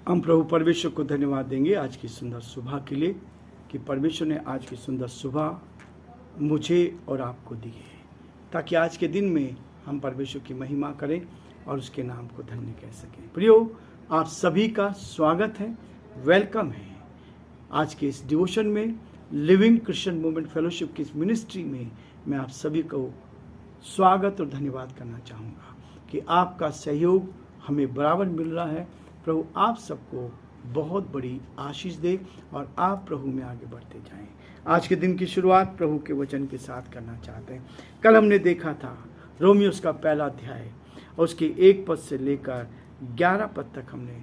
हम प्रभु परमेश्वर को धन्यवाद देंगे आज की सुंदर सुबह के लिए कि परमेश्वर ने आज की सुंदर सुबह मुझे और आपको दी है, ताकि आज के दिन में हम परमेश्वर की महिमा करें और उसके नाम को धन्य कह सकें। प्रियो, आप सभी का स्वागत है, वेलकम है आज के इस डिवोशन में। लिविंग क्रिश्चियन मूवमेंट फेलोशिप की इस मिनिस्ट्री में मैं आप सभी को स्वागत और धन्यवाद करना चाहूँगा कि आपका सहयोग हमें बराबर मिल रहा है। प्रभु आप सबको बहुत बड़ी आशीष दे और आप प्रभु में आगे बढ़ते जाएं। आज के दिन की शुरुआत प्रभु के वचन के साथ करना चाहते हैं। कल हमने देखा था रोमियोस का पहला अध्याय और उसके 1 पद से लेकर 11 पद तक हमने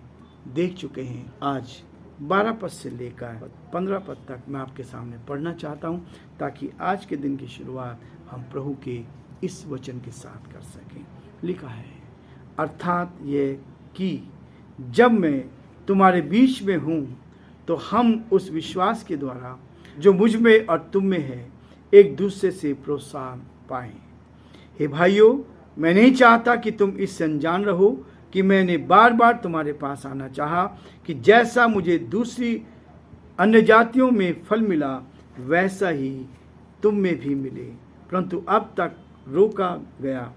देख चुके हैं। आज 12 पद से लेकर 15 पद तक मैं आपके सामने पढ़ना चाहता हूं, ताकि आज के दिन की शुरुआत हम प्रभु के इस वचन के साथ कर सकें। लिखा है, अर्थात ये कि जब मैं तुम्हारे बीच में हूँ तो हम उस विश्वास के द्वारा जो मुझ में और तुम में है एक दूसरे से प्रोत्साहन पाएं। हे भाइयों, मैं नहीं चाहता कि तुम इससे अनजान रहो कि मैंने बार बार तुम्हारे पास आना चाहा कि जैसा मुझे दूसरी अन्य जातियों में फल मिला वैसा ही तुम में भी मिले, परंतु अब तक रोका गया।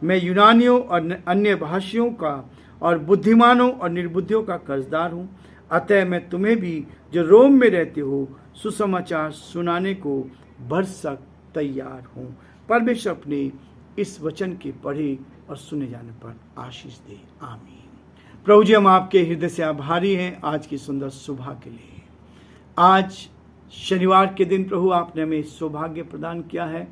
मैं यूनानियों और अन्य भाषियों का और बुद्धिमानों और निर्बुद्धियों का कर्जदार हूँ। अतः मैं तुम्हें भी जो रोम में रहते हो सुसमाचार सुनाने को भरसक तैयार हूँ। परमेश्वर अपने इस वचन के पढ़े और सुने जाने पर आशीष दे। आमीन। प्रभु जी, हम आपके हृदय से आभारी हैं आज की सुंदर सुबह के लिए। आज शनिवार के दिन प्रभु आपने हमें सौभाग्य प्रदान किया है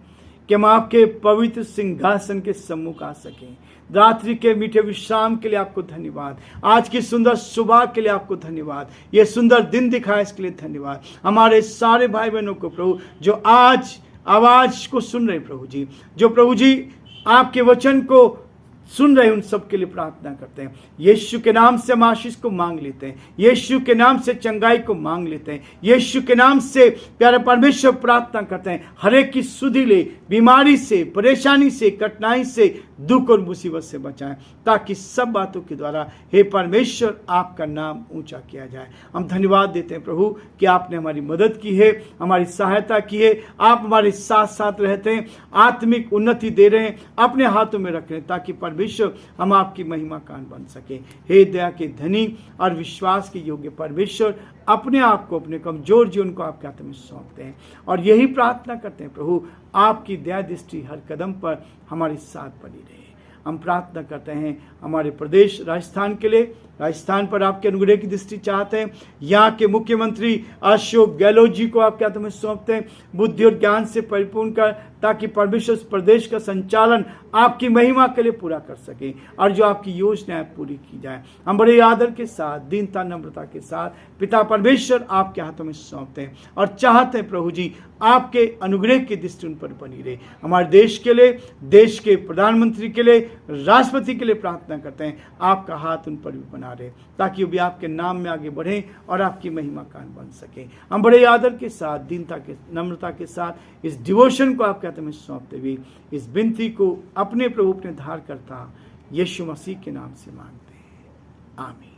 कि हम आपके पवित्र सिंहासन के सम्मुख आ सकें। रात्रि के मीठे विश्राम के लिए आपको धन्यवाद। आज की सुंदर सुबह के लिए आपको धन्यवाद। ये सुंदर दिन दिखाया इसके लिए धन्यवाद। हमारे सारे भाई बहनों को प्रभु जो आज आवाज को सुन रहे प्रभु जी, जो प्रभु जी आपके वचन को सुन रहे उन सब के लिए प्रार्थना करते हैं। यीशु के नाम से हम आशीष को मांग लेते हैं। यीशु के नाम से चंगाई को मांग लेते हैं। यीशु के नाम से प्यारे परमेश्वर प्रार्थना करते हैं, हर एक की सुधि ले, बीमारी से, परेशानी से, कठिनाई से, दुख और मुसीबत से बचाएं, ताकि सब बातों के द्वारा हे परमेश्वर आपका नाम ऊंचा किया जाए। हम धन्यवाद देते हैं प्रभु कि आपने हमारी मदद की है, हमारी सहायता की है। आप हमारे साथ साथ रहते हैं, आत्मिक उन्नति दे रहे हैं, अपने हाथों में रख रहे हैं, ताकि परमेश्वर हम आपकी महिमा कान बन सके। हे दया के धनी और विश्वास के योग्य परमेश्वर, अपने आप को, अपने कमजोर जीवन को आपके हाथ में सौंपते हैं और यही प्रार्थना करते हैं प्रभु आपकी दया दृष्टि हर कदम पर हमारे साथ बनी रहे। हम प्रार्थना करते हैं हमारे प्रदेश राजस्थान के लिए। राजस्थान पर आपके अनुग्रह की दृष्टि चाहते हैं। यहाँ के मुख्यमंत्री अशोक गहलोत जी को आपके हाथों में सौंपते हैं, बुद्धि और ज्ञान से परिपूर्ण कर, ताकि परमेश्वर इस प्रदेश का संचालन आपकी महिमा के लिए पूरा कर सके और जो आपकी योजनाएं पूरी की जाए। हम बड़े आदर के साथ, दीनता, नम्रता के साथ पिता परमेश्वर आपके हाथों में सौंपते हैं और चाहते हैं प्रभु जी आपके अनुग्रह की दृष्टि उन पर बनी रहे। हमारे देश के लिए, देश के प्रधानमंत्री के लिए, राष्ट्रपति के लिए प्रार्थना करते हैं, आपका हाथ उन पर भी बना रहे, ताकि वो भी आपके नाम में आगे बढ़े और आपकी महिमा कान बन सके। हम बड़े आदर के साथ, दीनता के, नम्रता के साथ इस डिवोशन को आपके हाथ में सौंपते हुए इस विनती को अपने प्रभु अपने धार करता यीशु मसीह के नाम से मांगते हैं। आमीन।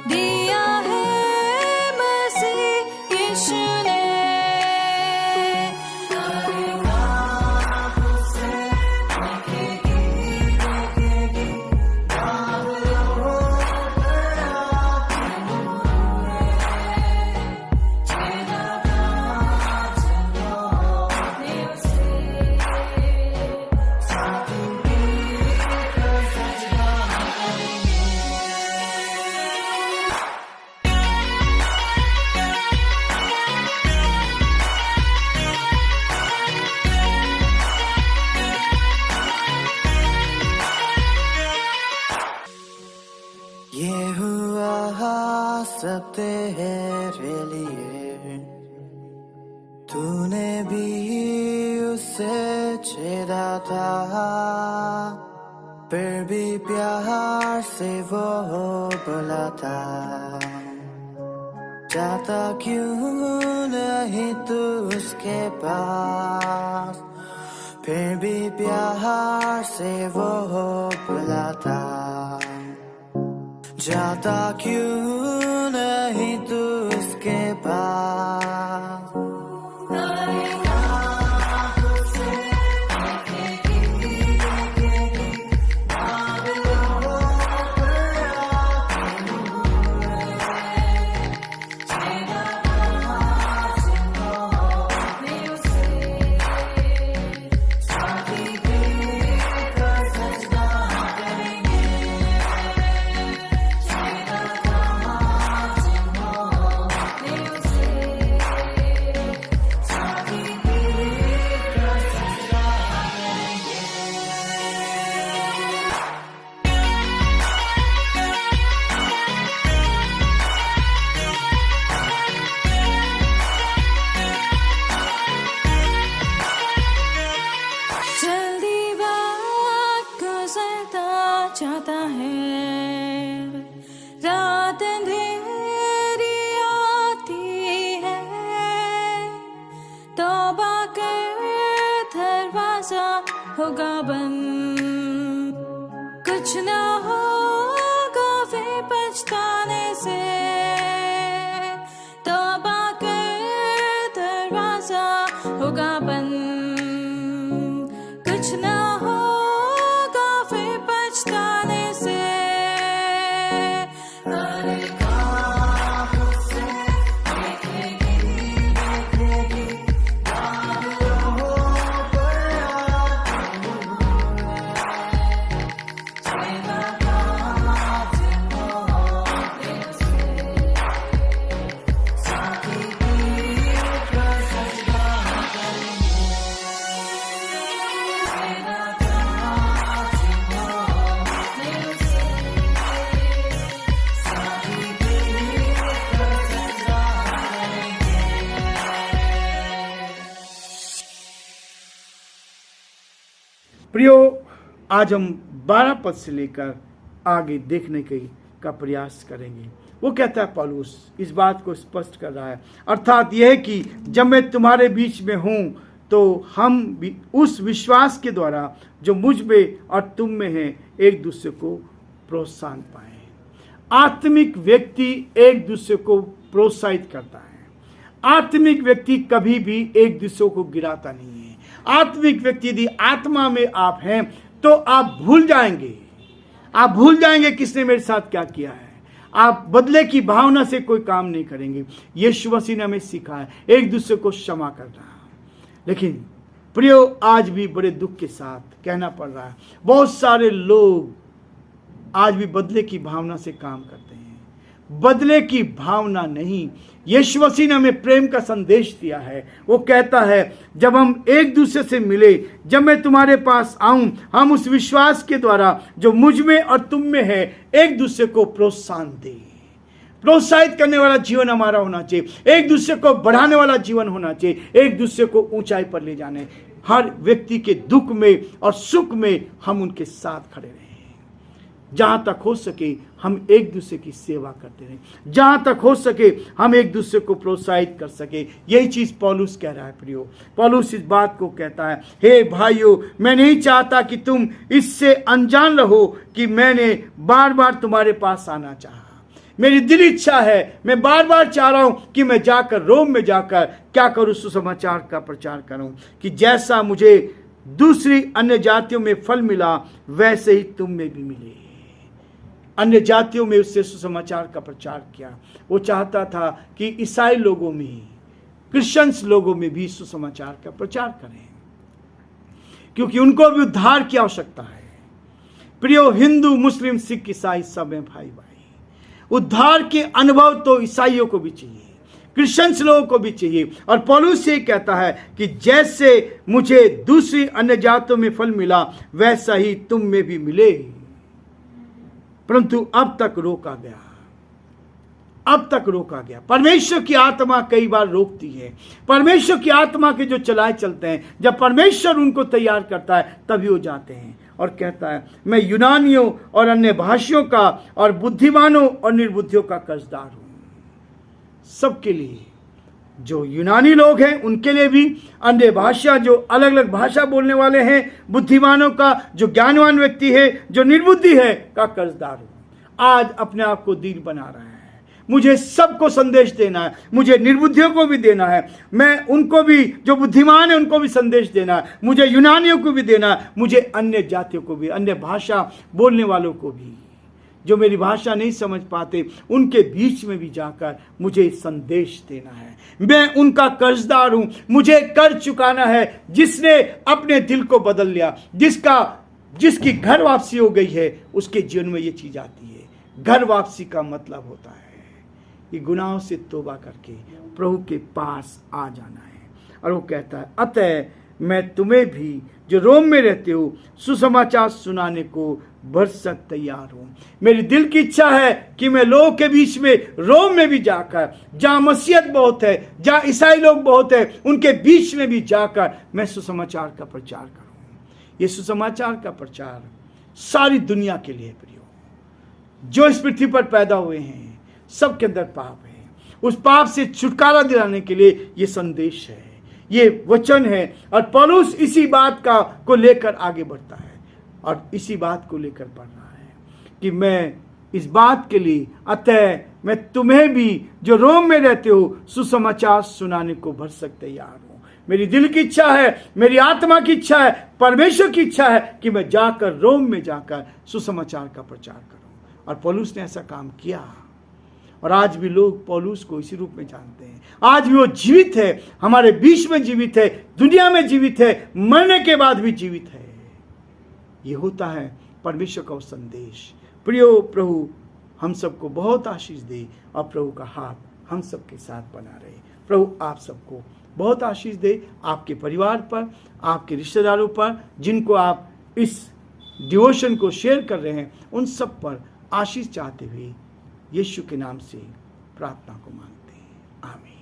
दिया है मसीह यीशु ने। सब तेरे लिए, तूने भी उसे छेड़ा था, फिर भी प्यार से वो बोला था, जाता क्यों नहीं तू उसके पास, फिर भी प्यार से वो बोला था, जाता क्यों नहीं तू उसके पास। चाहता है, रात अंधेरी आती है, तौबा कर दरवाजा होगा बंद, कुछ ना होगा वे पछताने से, तौबा कर दरवाजा होगा बंद, कुछ ना प्रियो, आज हम 12 पद से लेकर आगे देखने का प्रयास करेंगे। वो कहता है, पौलुस इस बात को स्पष्ट कर रहा है, अर्थात यह है कि जब मैं तुम्हारे बीच में हूँ तो हम भी उस विश्वास के द्वारा जो मुझ में और तुम में है एक दूसरे को प्रोत्साहन पाए। आत्मिक व्यक्ति एक दूसरे को प्रोत्साहित करता है। आत्मिक व्यक्ति कभी भी एक दूसरे को गिराता नहीं है। आत्मिक व्यक्ति यदि आत्मा में आप हैं तो आप भूल जाएंगे किसने मेरे साथ क्या किया है। आप बदले की भावना से कोई काम नहीं करेंगे। यीशु मसीह ने हमें सिखाया एक दूसरे को क्षमा करना। लेकिन प्रियो, आज भी बड़े दुख के साथ कहना पड़ रहा है, बहुत सारे लोग आज भी बदले की भावना से काम करते हैं। बदले की भावना नहीं, यीशु मसीह ने हमें प्रेम का संदेश दिया है। वो कहता है, जब हम एक दूसरे से मिले, जब मैं तुम्हारे पास आऊं, हम उस विश्वास के द्वारा जो मुझ में और तुम में है एक दूसरे को प्रोत्साहन दें। प्रोत्साहित करने वाला जीवन हमारा होना चाहिए, एक दूसरे को बढ़ाने वाला जीवन होना चाहिए, एक दूसरे को ऊंचाई पर ले जाने। हर व्यक्ति के दुख में और सुख में हम उनके साथ खड़े रहें। जहां तक हो सके हम एक दूसरे की सेवा करते रहें। जहां तक हो सके हम एक दूसरे को प्रोत्साहित कर सके। यही चीज पौलुस कह रहा है। प्रियो, पौलुस इस बात को कहता है, हे भाइयों, मैं नहीं चाहता कि तुम इससे अनजान रहो कि मैंने बार बार तुम्हारे पास आना चाहा। मेरी दिल इच्छा है, मैं बार बार चाह रहा हूं कि मैं जाकर रोम में जाकर क्या करूं, सुसमाचार का प्रचार करूं, कि जैसा मुझे दूसरी अन्य जातियों में फल मिला वैसे ही तुम में भी मिले। अन्य जातियों में उससे सुसमाचार का प्रचार किया। वो चाहता था कि ईसाई लोगों में, क्रिश्चियंस लोगों में भी सुसमाचार का प्रचार करें, क्योंकि उनको भी उद्धार की आवश्यकता है। प्रियो, हिंदू, मुस्लिम, सिख, ईसाई सब हैं भाई भाई। उद्धार के अनुभव तो ईसाइयों को भी चाहिए, क्रिश्चियंस लोगों को भी चाहिए। और पौलुस ये कहता है कि जैसे मुझे दूसरी अन्य जातों में फल मिला वैसा ही तुम में भी मिले, परंतु अब तक रोका गया। अब तक रोका गया। परमेश्वर की आत्मा कई बार रोकती है। परमेश्वर की आत्मा के जो चलाए चलते हैं, जब परमेश्वर उनको तैयार करता है तभी वो जाते हैं और कहता है मैं यूनानियों और अन्य भाषियों का और बुद्धिमानों और निर्बुद्धियों का कर्जदार हूं। सबके लिए, जो यूनानी लोग हैं उनके लिए भी, अन्य भाषा जो अलग अलग भाषा बोलने वाले हैं, बुद्धिमानों का, जो ज्ञानवान व्यक्ति है, जो निर्बुद्धि है, का कर्जदार हूं। आज अपने आप को दीन बना रहा है। मुझे सबको संदेश देना है, मुझे निर्बुद्धियों को भी देना है, मैं उनको भी, जो बुद्धिमान है उनको भी संदेश देना है, मुझे यूनानियों को भी देना है, मुझे अन्य जातियों को भी, अन्य भाषा बोलने वालों को भी, जो मेरी भाषा नहीं समझ पाते, उनके बीच में भी जाकर मुझे संदेश देना है। मैं उनका कर्जदार हूं। मुझे कर्ज चुकाना है। जिसने अपने दिल को बदल लिया, जिसकी घर वापसी हो गई है, उसके जीवन में ये चीज आती है। घर वापसी का मतलब होता है कि गुनाहों से तौबा करके प्रभु के पास आ जाना है। और वो कहता है अतः मैं तुम्हें भी जो रोम में रहते हो सुसमाचार सुनाने को भरसक तैयार हूं। मेरी दिल की इच्छा है कि मैं लोगों के बीच में, रोम में भी जाकर, जहां मसीहत बहुत है, जहां ईसाई लोग बहुत है, उनके बीच में भी जाकर मैं सुसमाचार का प्रचार करूं। ये सुसमाचार का प्रचार सारी दुनिया के लिए प्रियो, जो इस पृथ्वी पर पैदा हुए हैं, सबके अंदर पाप है। उस पाप से छुटकारा दिलाने के लिए ये संदेश है, ये वचन है। और पौलुस इसी बात को लेकर आगे बढ़ता है और इसी बात को लेकर बढ़ रहा है कि मैं इस बात के लिए, अतः मैं तुम्हें भी जो रोम में रहते हो सुसमाचार सुनाने को भरसक तैयार हूं। मेरी दिल की इच्छा है, मेरी आत्मा की इच्छा है, परमेश्वर की इच्छा है कि मैं जाकर रोम में जाकर सुसमाचार का प्रचार करूं। और पौलुस ने ऐसा काम किया और आज भी लोग पौलुस को इसी रूप में जानते हैं। आज भी वो जीवित है, हमारे बीच में जीवित है, दुनिया में जीवित है, मरने के बाद भी जीवित है। ये होता है परमेश्वर का संदेश। प्रियो, प्रभु हम सबको बहुत आशीष दे और प्रभु का हाथ हम सबके साथ बना रहे। प्रभु आप सबको बहुत आशीष दे, आपके परिवार पर, आपके रिश्तेदारों पर, जिनको आप इस डिवोशन को शेयर कर रहे हैं, उन सब पर आशीष चाहते हुए यीशु के नाम से प्रार्थना को मांगते हैं। आमीन।